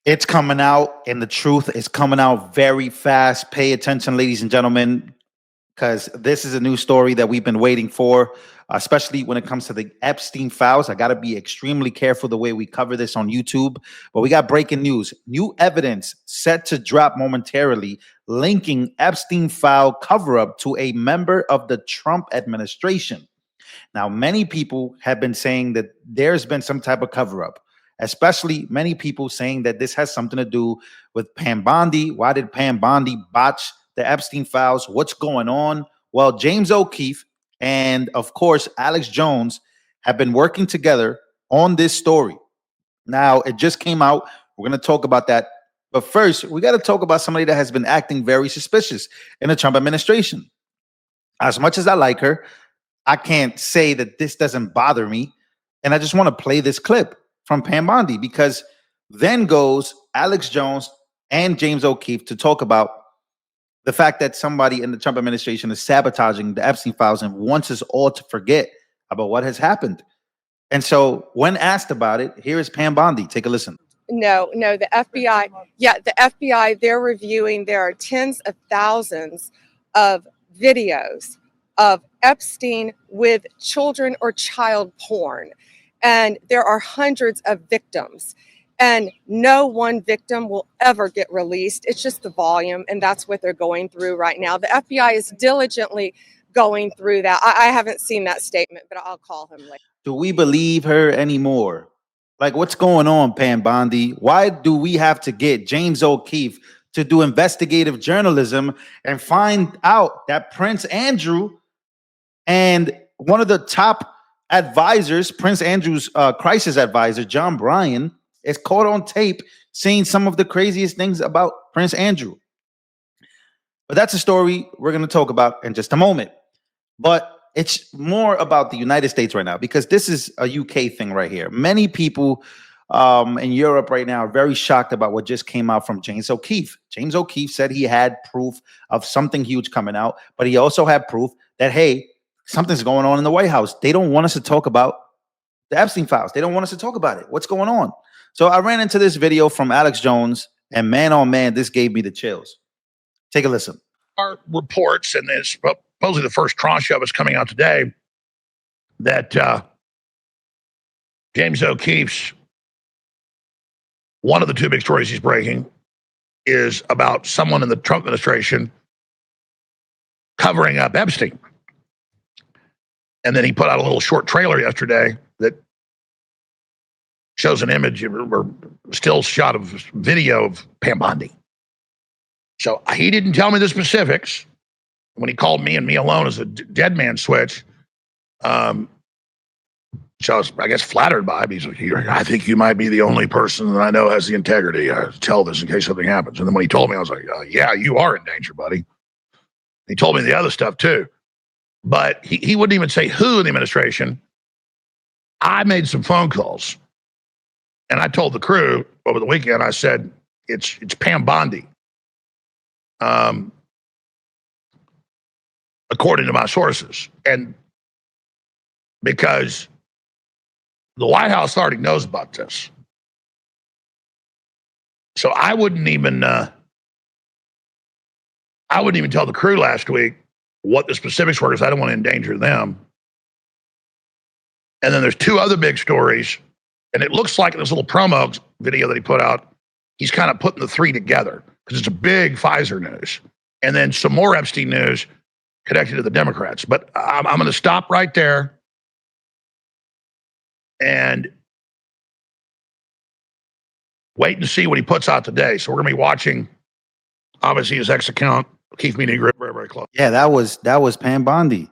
It's coming out, and the truth is coming out very fast. Pay attention, ladies and gentlemen, because this is a new story that we've been waiting for, especially when it comes to the Epstein files. I got to be extremely careful the way we cover this on YouTube. But we got breaking news. New evidence set to drop momentarily, linking Epstein file cover up to a member of the Trump administration. Now, many people have been saying that there's been some type of cover up, especially many people saying that this has something to do with Pam Bondi. Why did Pam Bondi botch the Epstein files? What's going on? Well, James O'Keefe and, of course, Alex Jones have been working together on this story. Now, it just came out. We're going to talk about that. But first, we got to talk about somebody that has been acting very suspicious in the Trump administration. As much as I like her, I can't say that this doesn't bother me. And I just want to play this clip from Pam Bondi, because then goes Alex Jones and James O'Keefe to talk about the fact that somebody in the Trump administration is sabotaging the Epstein files and wants us all to forget about what has happened. And so when asked about it, here is Pam Bondi. Take a listen. No, the FBI, the FBI, they're reviewing, there are tens of thousands of videos of Epstein with children or child porn. And there are hundreds of victims. And no one victim will ever get released. It's just the volume, and that's what they're going through right now. The FBI is diligently going through that. I haven't seen that statement, but I'll call him later. Do we believe her anymore? Like, what's going on, Pam Bondi? Why do we have to get James O'Keefe to do investigative journalism and find out that Prince Andrew and one of the top advisors, Prince Andrew's crisis advisor, John Bryan, is caught on tape saying some of the craziest things about Prince Andrew? But that's a story we're going to talk about in just a moment. But it's more about the United States right now, because this is a UK thing right here. Many people in Europe right now are very shocked about what just came out from James O'Keefe. James O'Keefe said he had proof of something huge coming out, but he also had proof that, hey, something's going on in the White House. They don't want us to talk about the Epstein files. They don't want us to talk about it. What's going on? So I ran into this video from Alex Jones, and man, oh man, this gave me the chills. Take a listen. Our reports, and there's supposedly the first tranche of it's coming out today, that James O'Keefe's, one of the two big stories he's breaking is about someone in the Trump administration covering up Epstein. And then he put out a little short trailer yesterday that shows an image or still shot of video of Pam Bondi. So he didn't tell me the specifics when he called me and me alone as a dead man switch. So I was, I guess, flattered by him. He's like, I think you might be the only person that I know has the integrity to tell this in case something happens. And then when he told me, I was like, yeah, you are in danger, buddy. He told me the other stuff too. But he wouldn't even say who in the administration. I made some phone calls. And I told the crew over the weekend, I said, it's Pam Bondi. According to my sources. And because the White House already knows about this. So I wouldn't even tell the crew last week what the specifics were, because I don't want to endanger them. And then there's two other big stories, and it looks like in this little promo video that he put out, he's kind of putting the three together, because it's a big Pfizer news. And then some more Epstein news connected to the Democrats. But I'm going to stop right there and wait and see what he puts out today. So we're going to be watching, obviously, his X account, Keith Media Group, very, very close. Yeah, that was Pam Bondi.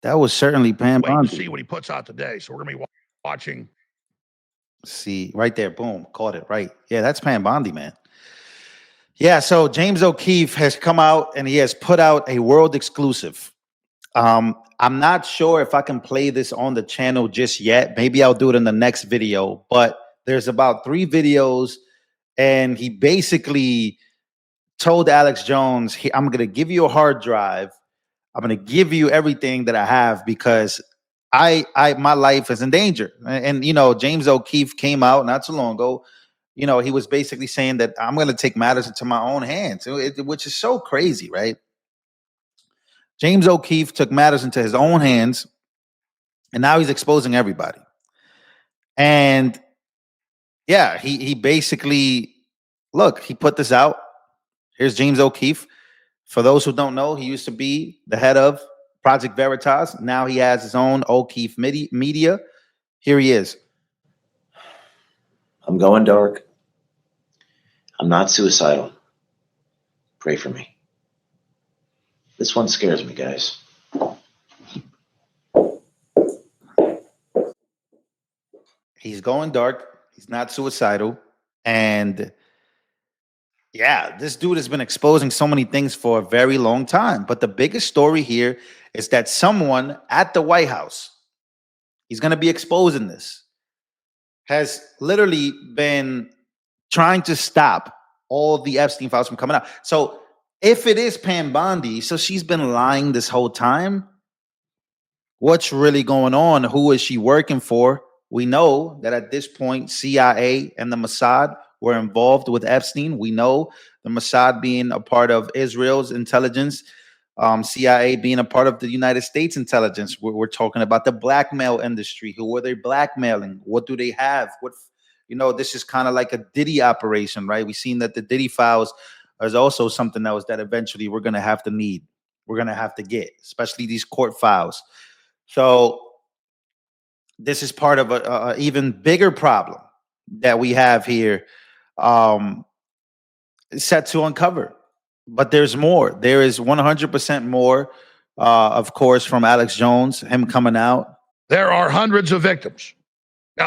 That was certainly Pam Bondi. Wait to see what he puts out today. So we're going to be watching. See, right there, boom, caught it, right. Yeah, that's Pam Bondi, man. Yeah, so James O'Keefe has come out and he has put out a world exclusive. I'm not sure if I can play this on the channel just yet. Maybe I'll do it in the next video, but there's about 3 videos, and he basically told Alex Jones, I'm going to give you a hard drive. I'm going to give you everything that I have, because my life is in danger. And you know, James O'Keefe came out not too long ago, he was basically saying that I'm going to take matters into my own hands, which is so crazy, right? James O'Keefe took matters into his own hands, and now he's exposing everybody. And yeah, he basically, look, he put this out. Here's James O'Keefe. For those who don't know, he used to be the head of Project Veritas. Now he has his own O'Keefe Media. Here he is. I'm going dark. I'm not suicidal. Pray for me. This one scares me, guys. He's going dark. He's not suicidal. And yeah, this dude has been exposing so many things for a very long time. But the biggest story here is that someone at the White House, he's going to be exposing this, has literally been trying to stop all the Epstein files from coming out. So if it is Pam Bondi, so she's been lying this whole time. What's really going on? Who is she working for? We know that at this point, CIA and the Mossad were involved with Epstein. We know the Mossad being a part of Israel's intelligence, CIA being a part of the United States intelligence. We're talking about the blackmail industry. Who were they blackmailing? What do they have? This is kind of like a Diddy operation, right? We've seen that the Diddy files is also something else that eventually we're going to have to need. We're going to have to get, especially these court files. So this is part of a even bigger problem that we have here, set to uncover. But there's more. There is 100% more, of course, from Alex Jones, him coming out. There are hundreds of victims.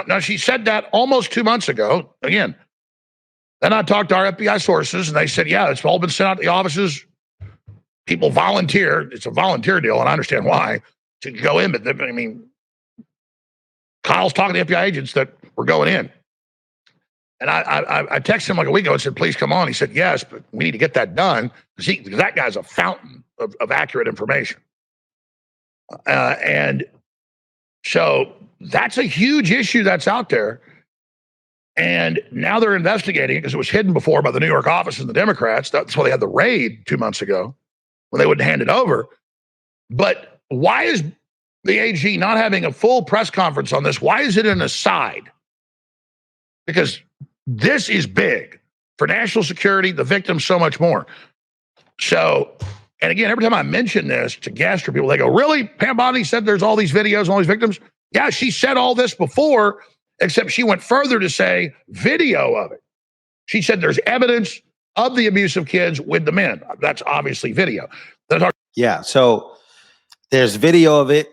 Now she said that almost 2 months ago. Again, then I talked to our FBI sources, and they said, yeah, it's all been sent out to the offices. People volunteer. It's a volunteer deal, and I understand why, to go in. But I mean, Kyle's talking to the FBI agents that were going in. And I texted him like a week ago and said, please come on. He said, yes, but we need to get that done because that guy's a fountain of accurate information. And so that's a huge issue that's out there. And now they're investigating it because it was hidden before by the New York office and the Democrats. That's why they had the raid 2 months ago when they wouldn't hand it over. But why is the AG not having a full press conference on this? Why is it an aside? Because this is big for national security, the victims, so much more. So, and again, every time I mention this to guests or people, they go, really? Pam Bondi said there's all these videos and all these victims? Yeah, she said all this before, except she went further to say video of it. She said there's evidence of the abuse of kids with the men. That's obviously video. Yeah, so there's video of it.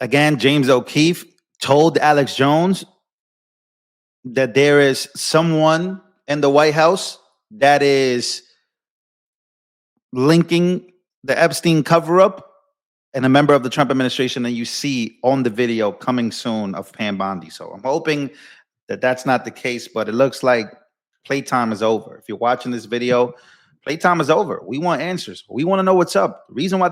Again, James O'Keefe told Alex Jones that there is someone in the White House that is linking the Epstein cover-up and a member of the Trump administration, and you see on the video coming soon of Pam Bondi. So I'm hoping that that's not the case, but it looks like playtime is over. If you're watching this video, playtime is over. We want answers. We want to know what's up. The reason why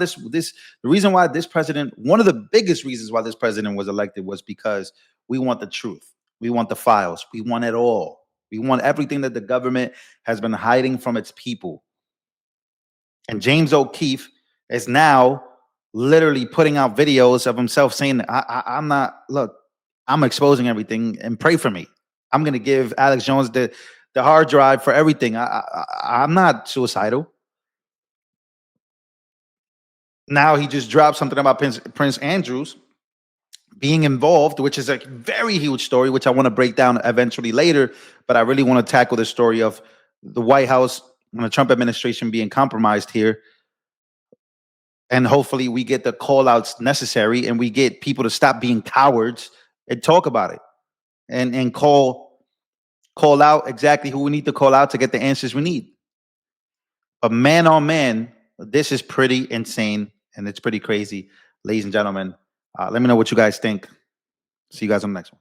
this president, one of the biggest reasons why this president was elected was because we want the truth. We want the files. We want it all. We want everything that the government has been hiding from its people. And James O'Keefe is now literally putting out videos of himself saying, I'm exposing everything and pray for me. I'm going to give Alex Jones the hard drive for everything. I'm not suicidal. Now he just dropped something about Prince Andrews being involved, which is a very huge story, which I want to break down eventually later. But I really want to tackle the story of the White House and the Trump administration being compromised here. And hopefully we get the call outs necessary and we get people to stop being cowards and talk about it and call out exactly who we need to call out to get the answers we need. But man on man, this is pretty insane and it's pretty crazy. Ladies and gentlemen, let me know what you guys think. See you guys on the next one.